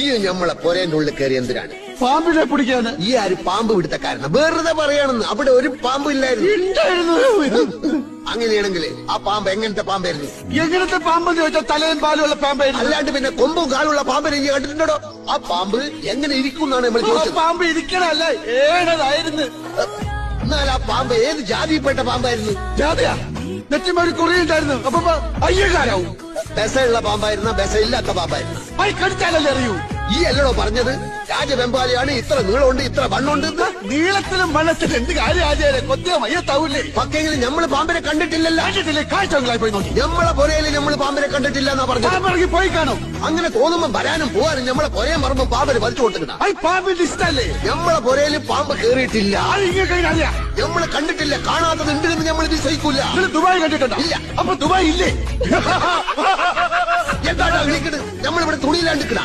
ഈ നമ്മളെ പൊരേന്റെ ഉള്ളിൽ കയറി എന്തിനാണ്? പാമ്പിനെ പിടിക്കാന്. ഈ ആര് പാമ്പ് പിടുത്തക്കാരന? വെറുതെ പറയാണെന്ന്. അവിടെ ഒരു പാമ്പ് ഇല്ലായിരുന്നു. അങ്ങനെയാണെങ്കിൽ ആ പാമ്പ് എങ്ങനത്തെ പാമ്പായിരുന്നു? എങ്ങനത്തെ പാമ്പെന്ന് ചോദിച്ചാൽ തലയും പാലുള്ള പാമ്പായിരുന്നു. അല്ലാണ്ട് പിന്നെ കൊമ്പും കാലുള്ള പാമ്പിനെ നീ കണ്ടിട്ടുണ്ടോ? ആ പാമ്പ് എങ്ങനെ ഇരിക്കും എന്നാണ് നമ്മൾ ചോദിച്ചത്. പാമ്പ് ഇരിക്കണല്ല, ഏഴതായിരുന്നു. എന്നാൽ ആ പാമ്പ് ഏത് ജാതിയിൽപ്പെട്ട പാമ്പായിരുന്നു? ജാതിയാ? നെറ്റിമൊരു കുറിയുണ്ടായിരുന്നു. അപ്പൊ അയ്യക്കാരാവും. ബെസയുള്ള പാമ്പായിരുന്ന ബെസ ഇല്ലാത്ത പാമ്പായിരുന്നു? അത് കടിച്ചാലല്ലേ അറിയൂ. ഈ അല്ലടോ പറഞ്ഞത് രാജവെമ്പാലിയാണ് ഇത്ര നീളമുണ്ട് ഇത്ര വണ്ണുണ്ട്. നീളത്തിലും വണ്ണത്തിലും എന്ത് കാര്യം ആചാര്യ? കൊത്തിയ മയ്യത്താവൂലേ? പക്കെങ്കിലും നമ്മള് പാമ്പിനെ കണ്ടിട്ടില്ലല്ലോ. കണ്ടിട്ടില്ലേ? കാഴ്ചകളായി പോയി നോക്കി. നമ്മളെ പൊരയിൽ നമ്മള് പാമ്പിനെ കണ്ടിട്ടില്ല എന്നാ പറഞ്ഞത്. പോയി കാണും. അങ്ങനെ തോന്നുമ്പോ വരാനും പോവാനും നമ്മളെ പൊരയും പറമ്പും പാമ്പിന് വലിച്ചു കൊടുക്കണം. അത് പാമ്പിന്റെ ഇഷ്ടല്ലേ? നമ്മളെ പൊരയിൽ പാമ്പ് കേറിയിട്ടില്ല. അറിയാം. നമ്മള് കണ്ടിട്ടില്ല. കാണാത്തത് ഉണ്ടെന്ന് നമ്മൾ വിശ്വസിക്കൂല. ദുബായ് കണ്ടിട്ടുണ്ടോ? ഇല്ല. അപ്പൊ ദുബായ് ഇല്ലേ? എന്താണ് വിളിക്കണത്? നമ്മളിവിടെ തുണിയിലാണ്ടിക്കണ.